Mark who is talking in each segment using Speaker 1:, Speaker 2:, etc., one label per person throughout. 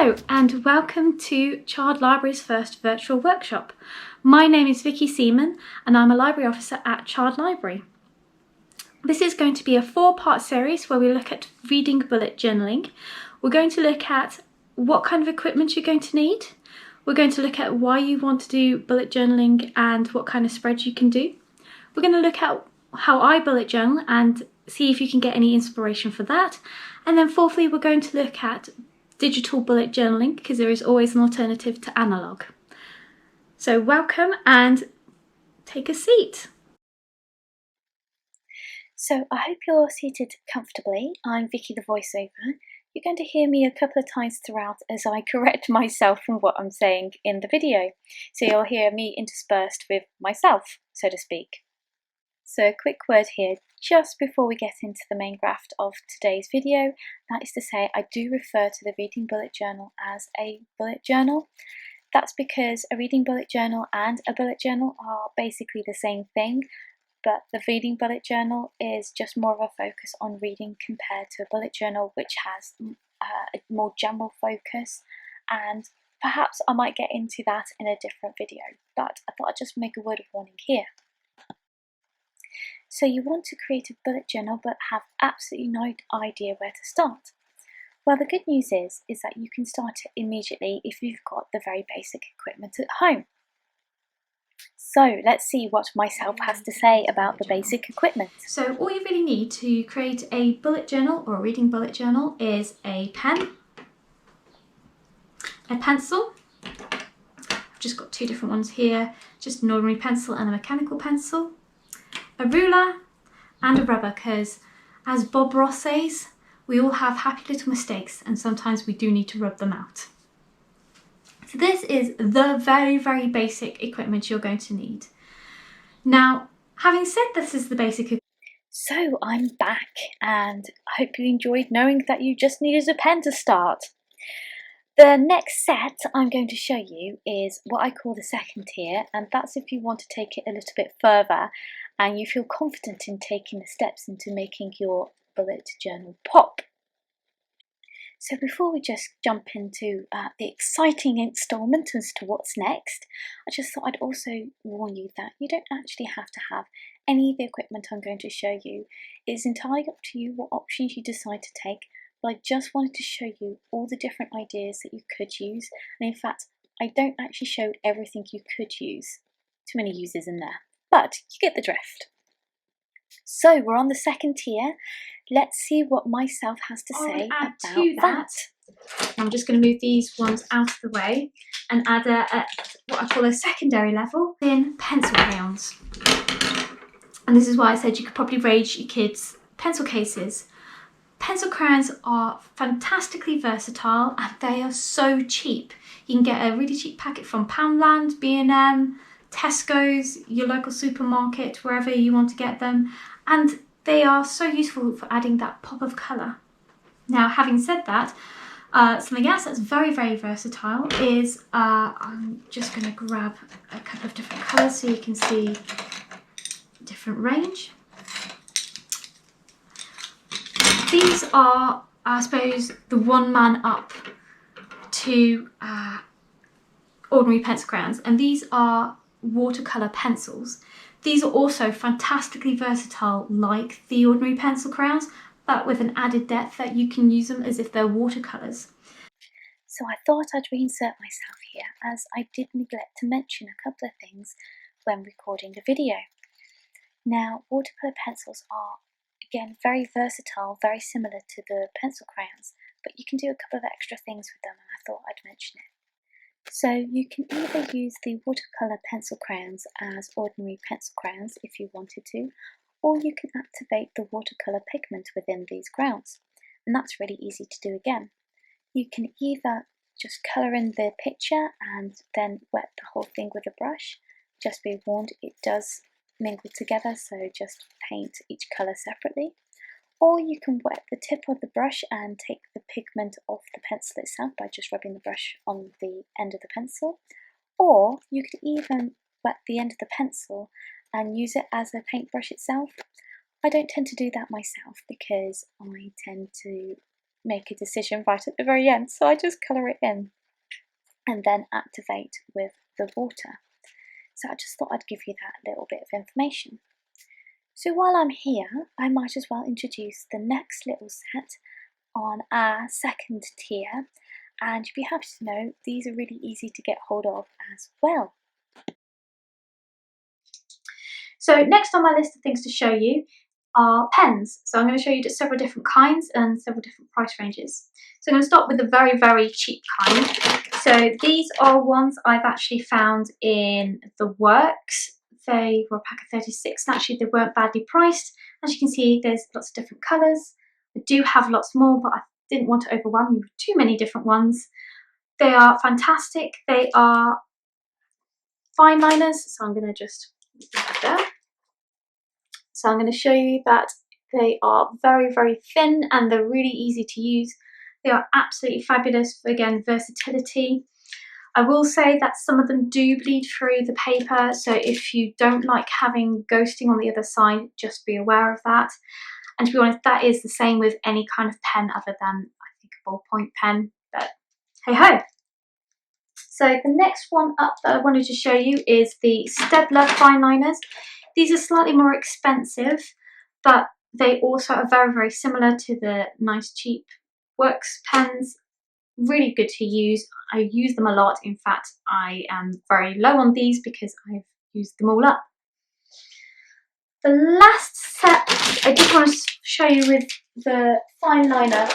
Speaker 1: Hello and welcome to Chard Library's first virtual workshop. My name is Vicky Seaman and I'm a library officer at Chard Library. This is going to be a 4-part series where we look at reading bullet journaling. We're going to look at what kind of equipment you're going to need. We're going to look at why you want to do bullet journaling and what kind of spreads you can do. We're going to look at how I bullet journal and see if you can get any inspiration for that. And then fourthly, we're going to look at digital bullet journaling because there is always an alternative to analogue. So welcome and take a seat.
Speaker 2: So I hope you're seated comfortably. I'm Vicky the Voiceover. You're going to hear me a couple of times throughout as I correct myself from what I'm saying in the video. So you'll hear me interspersed with myself, so to speak. So a quick word here just before we get into the main graft of today's video. That is to say, I do refer to the reading bullet journal as a bullet journal. That's because a reading bullet journal and a bullet journal are basically the same thing, but the reading bullet journal is just more of a focus on reading compared to a bullet journal which has a more general focus, and perhaps I might get into that in a different video, but I thought I'd just make a word of warning here. So you want to create a bullet journal but have absolutely no idea where to start. Well, the good news is that you can start it immediately if you've got the very basic equipment at home. So let's see what myself has to say about the basic equipment.
Speaker 1: So all you really need to create a bullet journal or a reading bullet journal is a pen, a pencil. I've just got two different ones here, just an ordinary pencil and a mechanical pencil, a ruler and a rubber, because as Bob Ross says, we all have happy little mistakes and sometimes we do need to rub them out. So this is the very, very basic equipment you're going to need. Now, having said this is the basic
Speaker 2: So I'm back and I hope you enjoyed knowing that you just needed a pen to start. The next set I'm going to show you is what I call the second tier, and that's if you want to take it a little bit further and you feel confident in taking the steps into making your bullet journal pop. So before we just jump into the exciting instalment as to what's next, I just thought I'd also warn you that you don't actually have to have any of the equipment I'm going to show you. It's entirely up to you what options you decide to take, but I just wanted to show you all the different ideas that you could use, and in fact I don't actually show everything you could use. Too many uses in there, but you get the drift. So we're on the second tier. Let's see what myself has to say about that.
Speaker 1: I'm just going to move these ones out of the way and add what I call a secondary level in pencil crayons. And this is why I said you could probably raise your kids' pencil cases. Pencil crayons are fantastically versatile and they are so cheap. You can get a really cheap packet from Poundland, B&M, Tesco's, your local supermarket, wherever you want to get them, and they are so useful for adding that pop of colour. Now, having said that, something else that's very, very versatile is I'm just going to grab a couple of different colours so you can see different range. These are, I suppose, the one man up to ordinary pencil crayons, and these are watercolour pencils. These are also fantastically versatile like the ordinary pencil crayons, but with an added depth that you can use them as if they're watercolours.
Speaker 2: So I thought I'd reinsert myself here as I did neglect to mention a couple of things when recording the video. Now, watercolour pencils are again very versatile, very similar to the pencil crayons, but you can do a couple of extra things with them and I thought I'd mention it. So you can either use the watercolour pencil crayons as ordinary pencil crayons if you wanted to, or you can activate the watercolour pigment within these crayons, and that's really easy to do again. You can either just colour in the picture and then wet the whole thing with a brush. Just be warned, it does mingle together, so just paint each colour separately. Or you can wet the tip of the brush and take the pigment off the pencil itself by just rubbing the brush on the end of the pencil. Or you could even wet the end of the pencil and use it as a paintbrush itself. I don't tend to do that myself because I tend to make a decision right at the very end, so I just colour it in and then activate with the water. So I just thought I'd give you that little bit of information. So while I'm here, I might as well introduce the next little set on our second tier, and you'll be happy to know these are really easy to get hold of as well.
Speaker 1: So next on my list of things to show you are pens. So I'm going to show you several different kinds and several different price ranges. So I'm going to start with the very, very cheap kind. So these are ones I've actually found in the works. They were a pack of 36 and actually they weren't badly priced. As you can see, there's lots of different colours. I do have lots more, but I didn't want to overwhelm you with too many different ones. They are fantastic. They are fine liners, so I'm going to just put that there. So I'm going to show you that they are very, very thin and they're really easy to use. They are absolutely fabulous for, again, versatility. I will say that some of them do bleed through the paper, so if you don't like having ghosting on the other side, just be aware of that. And to be honest, that is the same with any kind of pen other than, I think, a ballpoint pen, but hey ho. So the next one up that I wanted to show you is the Staedtler fine liners. These are slightly more expensive, but they also are very, very similar to the nice cheap works pens. Really good to use. I use them a lot. In fact, I am very low on these because I've used them all up. The last set I just want to show you with the fine liner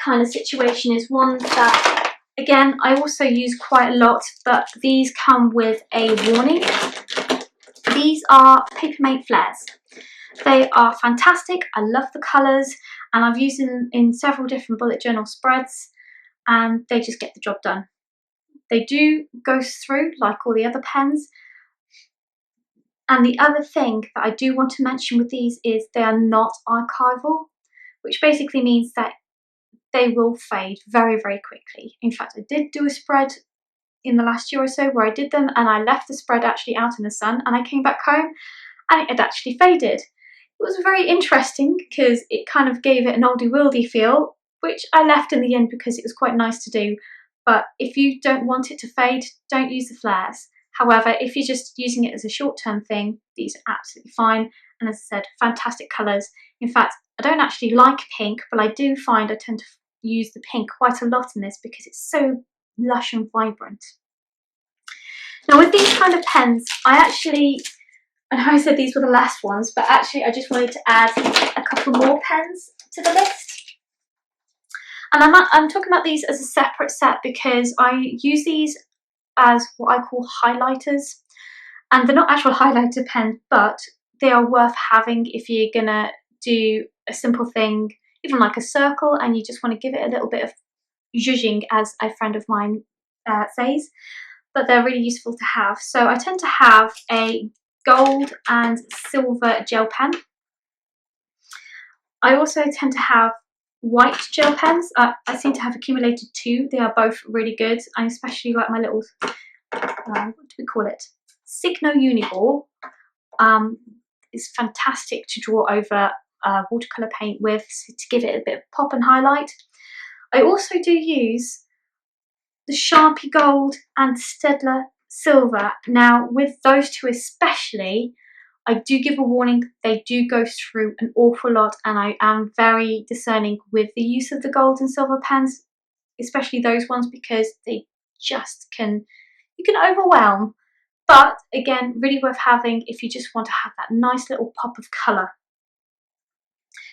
Speaker 1: kind of situation is one that, again, I also use quite a lot, but these come with a warning. These are Papermate flares. They are fantastic. I love the colours and I've used them in several different bullet journal spreads and they just get the job done. They do go through like all the other pens. And the other thing that I do want to mention with these is they are not archival, which basically means that they will fade very, very quickly. In fact, I did do a spread in the last year or so where I did them and I left the spread actually out in the sun and I came back home and it had actually faded. It was very interesting because it kind of gave it an oldie-worldy feel, which I left in the end because it was quite nice to do. But if you don't want it to fade, don't use the flares. However, if you're just using it as a short-term thing, these are absolutely fine. And as I said, fantastic colours. In fact, I don't actually like pink, but I do find I tend to use the pink quite a lot in this because it's so lush and vibrant. Now with these kind of pens, I know I said these were the last ones, but actually I just wanted to add a couple more pens to the list. And I'm talking about these as a separate set because I use these as what I call highlighters. And they're not actual highlighter pens, but they are worth having if you're gonna do a simple thing, even like a circle, and you just want to give it a little bit of zhuzhing, as a friend of mine says. But they're really useful to have. So I tend to have a gold and silver gel pen. I also tend to have white gel pens. I seem to have accumulated two. They are both really good. I especially like my little, what do we call it? Signo Uniball. It's fantastic to draw over watercolour paint with, to give it a bit of pop and highlight. I also do use the Sharpie Gold and Staedtler Silver. Now with those two especially, I do give a warning, they do go through an awful lot and I am very discerning with the use of the gold and silver pens, especially those ones, because they just you can overwhelm. But again, really worth having if you just want to have that nice little pop of colour.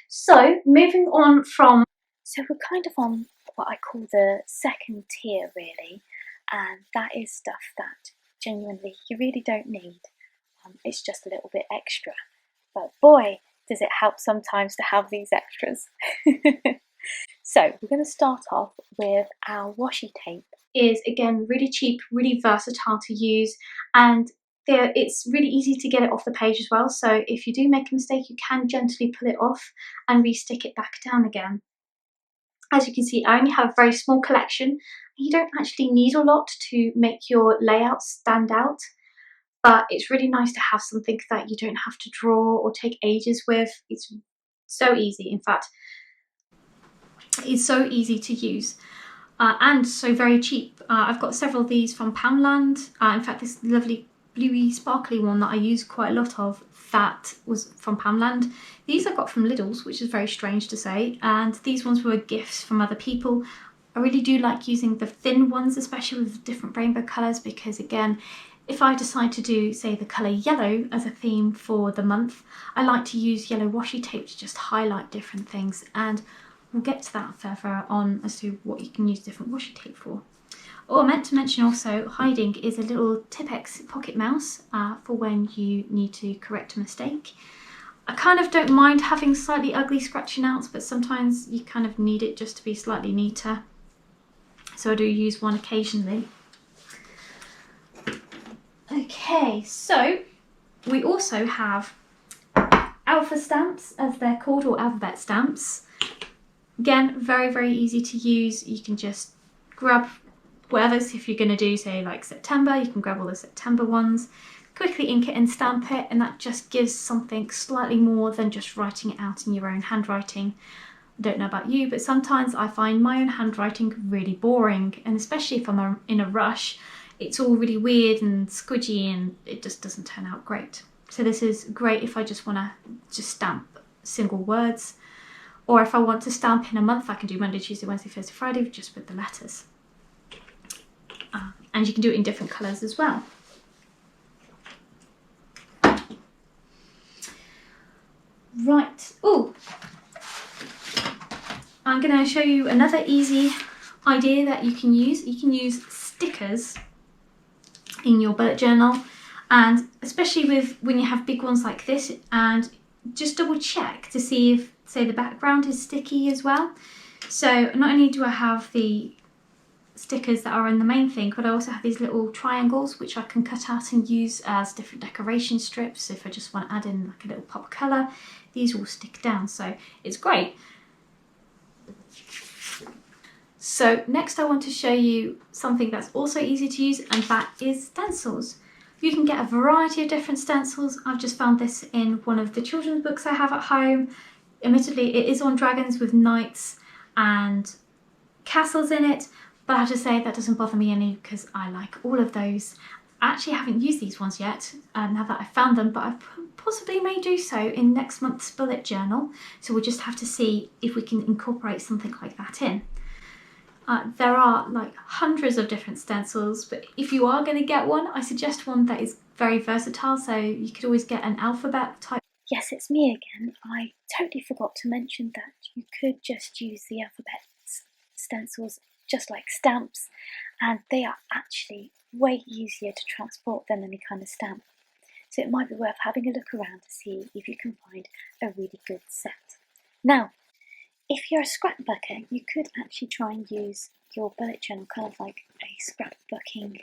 Speaker 1: So moving on from...
Speaker 2: So we're kind of on what I call the second tier really, and that is stuff that genuinely you really don't need. It's just a little bit extra, but boy does it help sometimes to have these extras. So we're going to start off with our washi tape.
Speaker 1: Is again really cheap, really versatile to use, and it's really easy to get it off the page as well. So if you do make a mistake, you can gently pull it off and re-stick it back down again. As you can see, I only have a very small collection. You don't actually need a lot to make your layout stand out, but it's really nice to have something that you don't have to draw or take ages with. It's so easy. In fact, It's so easy to use and so very cheap. I've got several of these from Poundland. In fact, this lovely bluey sparkly one that I use quite a lot of, that was from Poundland. These I got from Lidl's, which is very strange to say, and these ones were gifts from other people. I really do like using the thin ones, especially with different rainbow colours, because again, if I decide to do, say, the colour yellow as a theme for the month, I like to use yellow washi tape to just highlight different things, and we'll get to that further on as to what you can use different washi tape for. Oh, I meant to mention also, hiding is a little Tipex pocket mouse for when you need to correct a mistake. I kind of don't mind having slightly ugly scratching outs, but sometimes you kind of need it just to be slightly neater. So I do use one occasionally. Okay, so we also have alpha stamps, as they're called, or alphabet stamps. Again, very, very easy to use. You can just grab whatever, if you're going to do, say, like September, you can grab all the September ones, quickly ink it and stamp it, and that just gives something slightly more than just writing it out in your own handwriting. I don't know about you, but sometimes I find my own handwriting really boring, and especially if I'm in a rush, it's all really weird and squidgy and it just doesn't turn out great. So this is great if I just want to just stamp single words, or if I want to stamp in a month, I can do Monday, Tuesday, Wednesday, Thursday, Friday just with the letters. And you can do it in different colours as well. Right, oh, I'm going to show you another easy idea that you can use. You can use stickers in your bullet journal, and especially with when you have big ones like this, and just double check to see if, say, the background is sticky as well. So not only do I have the stickers that are in the main thing, but I also have these little triangles which I can cut out and use as different decoration strips. If I just want to add in like a little pop of colour, these will stick down, so it's great. So next I want to show you something that's also easy to use, and that is stencils. You can get a variety of different stencils. I've just found this in one of the children's books I have at home. Admittedly, it is on dragons with knights and castles in it, but I have to say that doesn't bother me any because I like all of those. I actually haven't used these ones yet now that I've found them, but I possibly may do so in next month's bullet journal. So we'll just have to see if we can incorporate something like that in. There are like hundreds of different stencils, but if you are going to get one, I suggest one that is very versatile, so you could always get an alphabet type.
Speaker 2: Yes, it's me again. I totally forgot to mention that you could just use the alphabet stencils just like stamps, and they are actually way easier to transport than any kind of stamp. So it might be worth having a look around to see if you can find a really good set. Now, if you're a scrapbooker, you could actually try and use your bullet journal kind of like a scrapbooking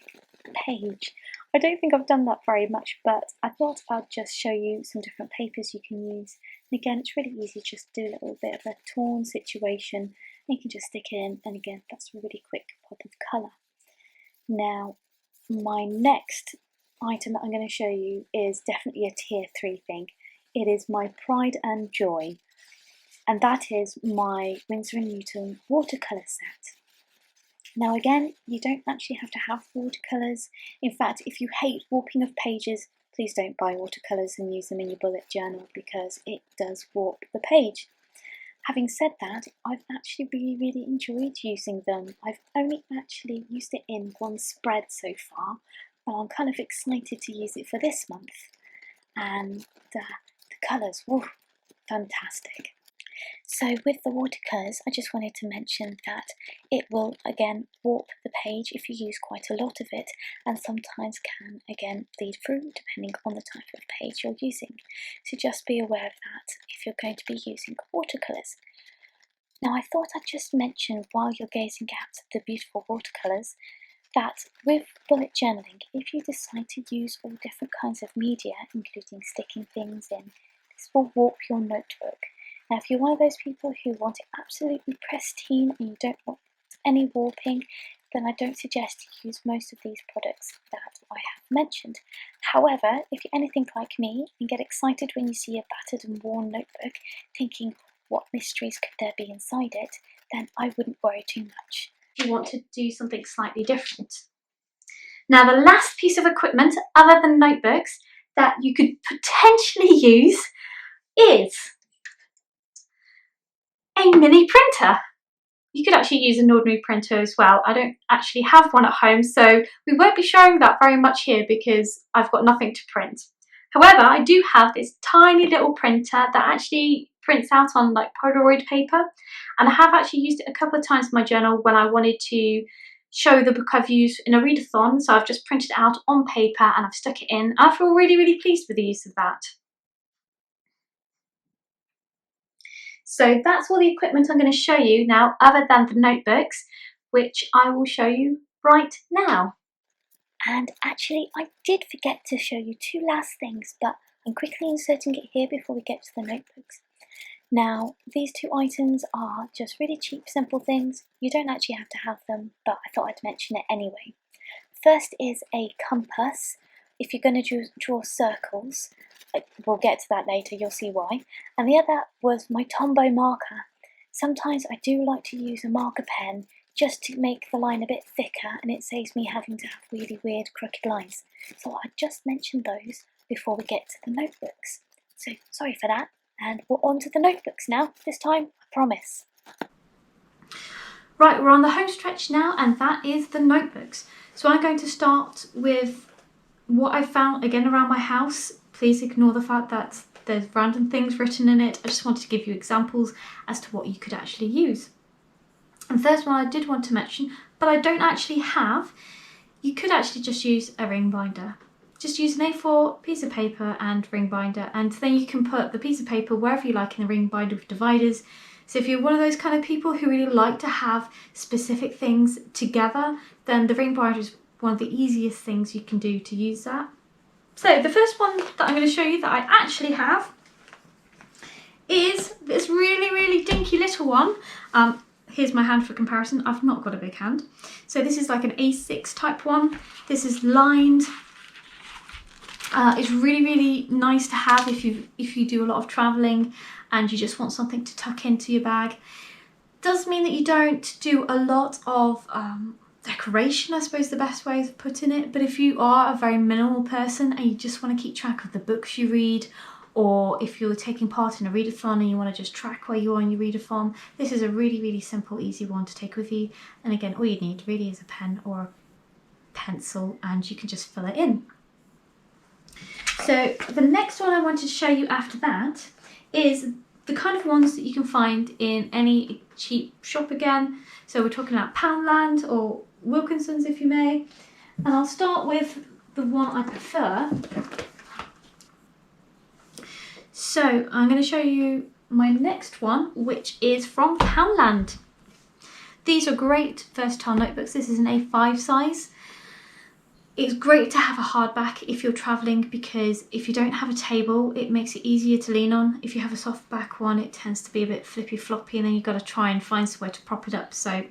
Speaker 2: page. I don't think I've done that very much, but I thought I'd just show you some different papers you can use. And again, it's really easy, just do a little bit of a torn situation, and you can just stick it in, and again, that's a really quick pop of colour. Now, my next item that I'm going to show you is definitely a tier 3 thing. It is my pride and joy, and that is my Winsor & Newton watercolour set. Now again, you don't actually have to have watercolours. In fact, if you hate warping of pages, please don't buy watercolours and use them in your bullet journal because it does warp the page. Having said that, I've actually really enjoyed using them. I've only actually used it in one spread so far, but I'm kind of excited to use it for this month. And the colours, woo, fantastic. So with the watercolours, I just wanted to mention that it will again warp the page if you use quite a lot of it, and sometimes can again bleed through depending on the type of page you're using. So just be aware of that if you're going to be using watercolours. Now I thought I'd just mention while you're gazing at the beautiful watercolours that with bullet journaling, if you decide to use all different kinds of media, including sticking things in, this will warp your notebook. Now, if you're one of those people who want it absolutely pristine and you don't want any warping, then I don't suggest you use most of these products that I have mentioned. However, if you're anything like me and get excited when you see a battered and worn notebook, thinking what mysteries could there be inside it, then I wouldn't worry too much.
Speaker 1: You want to do something slightly different. Now, the last piece of equipment other than notebooks that you could potentially use is a mini printer. You could actually use an ordinary printer as well. I don't actually have one at home, so we won't be showing that very much here because I've got nothing to print. However, I do have this tiny little printer that actually prints out on like Polaroid paper, and I have actually used it a couple of times in my journal when I wanted to show the book I've used in a readathon. So I've just printed it out on paper and I've stuck it in. I feel really, really pleased with the use of that. So that's all the equipment I'm going to show you now, other than the notebooks, which I will show you right now.
Speaker 2: And actually, I did forget to show you two last things, but I'm quickly inserting it here before we get to the notebooks. Now, these two items are just really cheap, simple things. You don't actually have to have them, but I thought I'd mention it anyway. First is a compass. If you're going to draw circles, we'll get to that later, you'll see why. And the other was my Tombow marker. Sometimes I do like to use a marker pen just to make the line a bit thicker, and it saves me having to have really weird crooked lines. So I just mentioned those before we get to the notebooks. So sorry for that, and we're on to the notebooks now. This time, I promise.
Speaker 1: Right, we're on the home stretch now, and that is the notebooks. So I'm going to start with what I found again around my house. Please ignore the fact that there's random things written in it. I just wanted to give you examples as to what you could actually use. And the first one I did want to mention, but I don't actually have, you could actually just use a ring binder. Just use an A4 piece of paper and ring binder, and then you can put the piece of paper wherever you like in the ring binder with dividers. So if you're one of those kind of people who really like to have specific things together, then the ring binder is one of the easiest things you can do to use that. So the first one that I'm going to show you that I actually have is this really, really dinky little one. Here's my hand for comparison. I've not got a big hand. So this is like an A6 type one. This is lined. It's really, really nice to have if you do a lot of traveling and you just want something to tuck into your bag. Does mean that you don't do a lot of decoration, I suppose the best way of putting it, but if you are a very minimal person and you just want to keep track of the books you read, or if you're taking part in a readathon and you want to just track where you are in your readathon, this is a really, really simple, easy one to take with you. And again, all you need really is a pen or a pencil, and you can just fill it in. So the next one I wanted to show you after that is the kind of ones that you can find in any cheap shop again. So we're talking about Poundland or Wilkinson's, if you may. And I'll start with the one I prefer. So I'm going to show you my next one, which is from Poundland. These are great versatile notebooks. This is an A5 size. It's great to have a hardback if you're traveling, because if you don't have a table, it makes it easier to lean on. If you have a softback one, it tends to be a bit flippy floppy, and then you've got to try and find somewhere to prop it up. So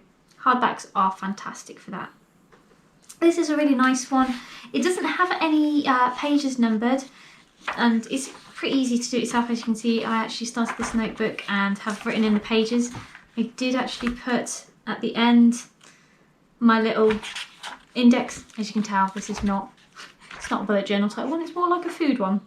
Speaker 1: hardbacks are fantastic for that. This is a really nice one. It doesn't have any pages numbered, and it's pretty easy to do it yourself. As you can see, I actually started this notebook and have written in the pages. I did actually put at the end my little index. As you can tell, this is not, it's not a bullet journal type one, it's more like a food one.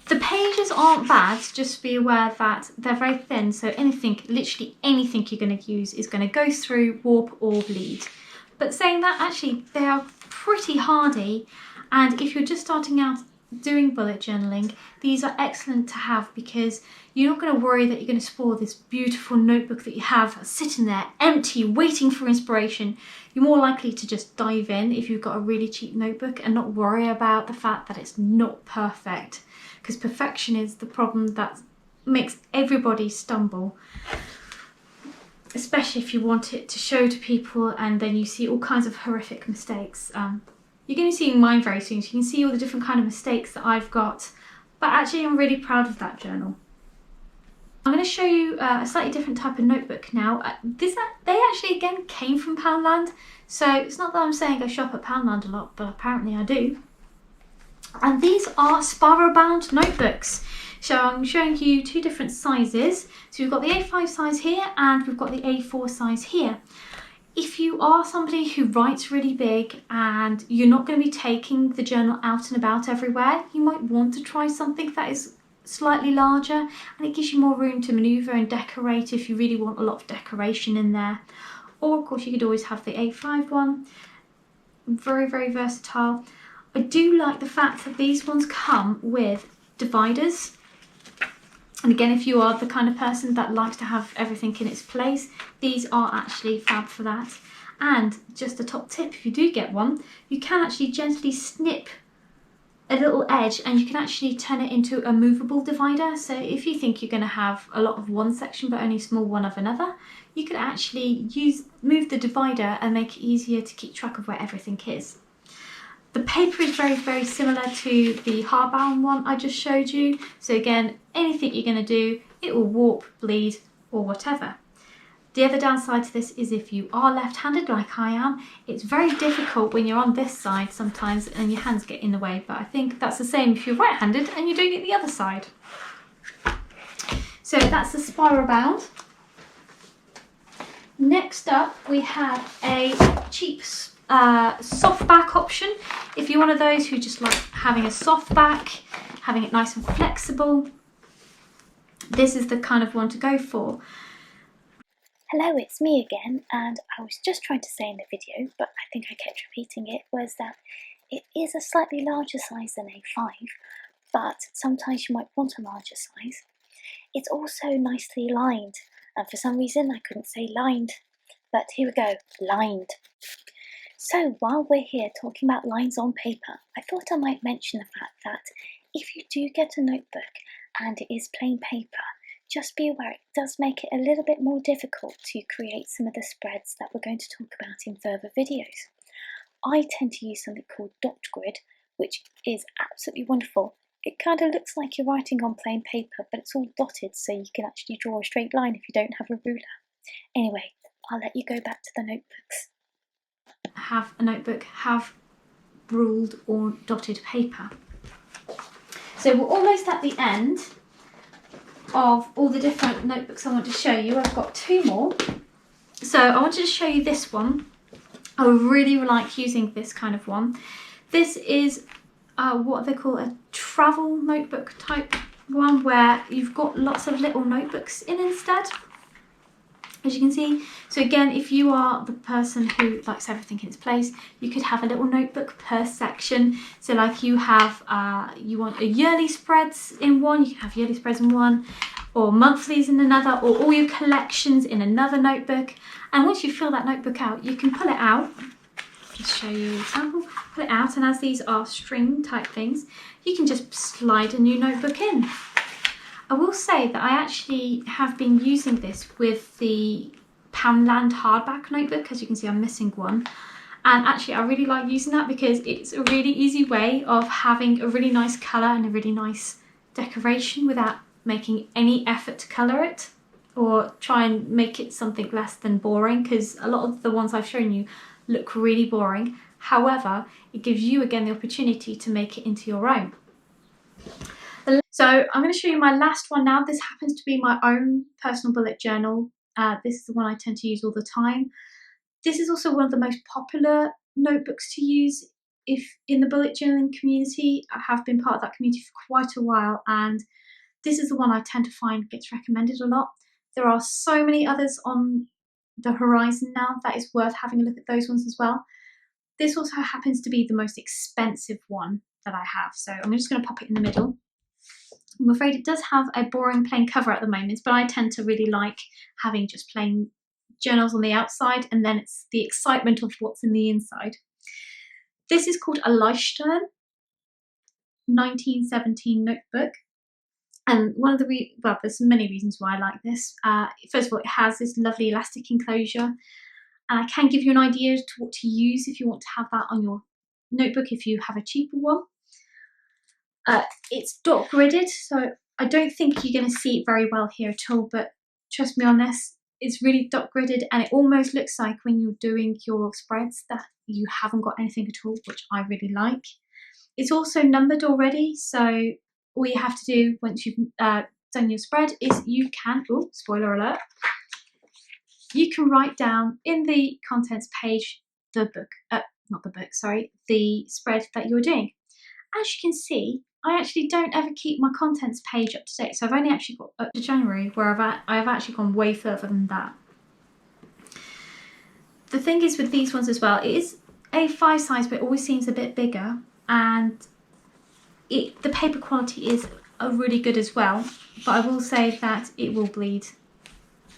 Speaker 1: The pages aren't bad, just be aware that they're very thin, so anything, literally anything you're going to use is going to go through, warp or bleed. But saying that, actually they are pretty hardy, and if you're just starting out doing bullet journaling, these are excellent to have, because you're not going to worry that you're going to spoil this beautiful notebook that you have sitting there empty waiting for inspiration. You're more likely to just dive in if you've got a really cheap notebook and not worry about the fact that it's not perfect, because perfection is the problem that makes everybody stumble, especially if you want it to show to people and then you see all kinds of horrific mistakes. You're going to see mine very soon, so you can see all the different kind of mistakes that I've got. But actually, I'm really proud of that journal. I'm going to show you a slightly different type of notebook now. They actually, again, came from Poundland. So it's not that I'm saying I shop at Poundland a lot, but apparently I do. And these are spiral bound notebooks. So I'm showing you two different sizes. So we've got the A5 size here and we've got the A4 size here. If you are somebody who writes really big and you're not going to be taking the journal out and about everywhere, you might want to try something that is slightly larger, and it gives you more room to maneuver and decorate if you really want a lot of decoration in there. Or of course you could always have the A5 one. Very, very versatile. I do like the fact that these ones come with dividers. And again, if you are the kind of person that likes to have everything in its place, these are actually fab for that. And just a top tip, if you do get one, you can actually gently snip a little edge and you can actually turn it into a movable divider. So if you think you're going to have a lot of one section but only a small one of another, you could actually move the divider and make it easier to keep track of where everything is. The paper is very, very similar to the hardbound one I just showed you. So again, anything you're going to do, it will warp, bleed, or whatever. The other downside to this is if you are left-handed like I am, it's very difficult when you're on this side sometimes and your hands get in the way, but I think that's the same if you're right-handed and you're doing it the other side. So that's the spiral bound. Next up we have a cheap soft back option. If you're one of those who just like having a soft back, having it nice and flexible, this is the kind of one to go for.
Speaker 2: Hello, it's me again, and I was just trying to say in the video, but I think I kept repeating it, was that it is a slightly larger size than A5, but sometimes you might want a larger size. It's also nicely lined, and for some reason I couldn't say lined, but here we go, lined. So while we're here talking about lines on paper, I thought I might mention the fact that if you do get a notebook and it is plain paper, just be aware it does make it a little bit more difficult to create some of the spreads that we're going to talk about in further videos. I tend to use something called dot grid, which is absolutely wonderful. It kind of looks like you're writing on plain paper, but it's all dotted so you can actually draw a straight line if you don't have a ruler. Anyway, I'll let you go back to the notebooks.
Speaker 1: Have a notebook, have ruled or dotted paper. So we're almost at the end of all the different notebooks I want to show you. I've got two more. So I wanted to show you this one. I really like using this kind of one. This is what they call a travel notebook type one, where you've got lots of little notebooks in instead, as you can see. So again, if you are the person who likes everything in its place, you could have a little notebook per section. So like you have, you want a yearly spreads in one, you can have yearly spreads in one, or monthlies in another, or all your collections in another notebook. And once you fill that notebook out, you can pull it out. Just show you an example. Pull it out, and as these are string type things, you can just slide a new notebook in. I will say that I actually have been using this with the Poundland hardback notebook. As you can see, I'm missing one. And actually, I really like using that because it's a really easy way of having a really nice colour and a really nice decoration without making any effort to colour it or try and make it something less than boring, because a lot of the ones I've shown you look really boring. However, it gives you again the opportunity to make it into your own. So I'm going to show you my last one now. This happens to be my own personal bullet journal. This is the one I tend to use all the time. This is also one of the most popular notebooks to use if in the bullet journaling community. I have been part of that community for quite a while, and this is the one I tend to find gets recommended a lot. There are so many others on the horizon now that it's worth having a look at those ones as well. This also happens to be the most expensive one that I have, so I'm just going to pop it in the middle. I'm afraid it does have a boring plain cover at the moment, but I tend to really like having just plain journals on the outside, and then it's the excitement of what's in the inside. This is called a Leichtern 1917 notebook. And one of the well, there's many reasons why I like this. First of all, it has this lovely elastic enclosure, and I can give you an idea to what to use if you want to have that on your notebook if you have a cheaper one. It's dot gridded, so I don't think you're going to see it very well here at all, but trust me on this, it's really dot gridded, and it almost looks like when you're doing your spreads that you haven't got anything at all, which I really like. It's also numbered already, so all you have to do once you've done your spread is you can, oh, spoiler alert, you can write down in the contents page the spread that you're doing. As you can see, I actually don't ever keep my contents page up to date, so I've only actually got up to January, where I've actually gone way further than that. The thing is with these ones as well, it is A5 size, but it always seems a bit bigger, and the paper quality is really good as well, but I will say that it will bleed.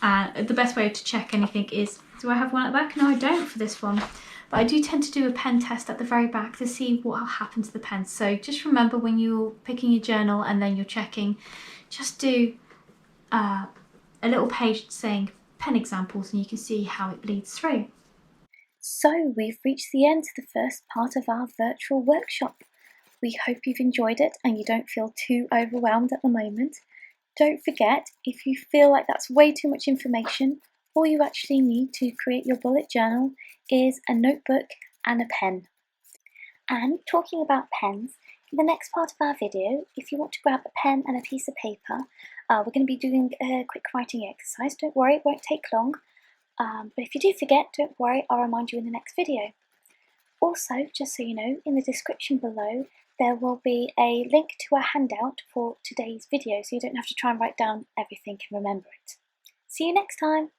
Speaker 1: The best way to check anything is, do I have one at the back? No, I don't for this one. But I do tend to do a pen test at the very back to see what will happen to the pen. So just remember when you're picking your journal and then you're checking, just do a little page saying pen examples and you can see how it bleeds through.
Speaker 2: So we've reached the end of the first part of our virtual workshop. We hope you've enjoyed it and you don't feel too overwhelmed at the moment. Don't forget, if you feel like that's way too much information, all you actually need to create your bullet journal is a notebook and a pen. And talking about pens, in the next part of our video, if you want to grab a pen and a piece of paper, we're going to be doing a quick writing exercise. Don't worry, it won't take long. But if you do forget, don't worry, I'll remind you in the next video. Also, just so you know, in the description below, there will be a link to a handout for today's video, so you don't have to try and write down everything and remember it. See you next time!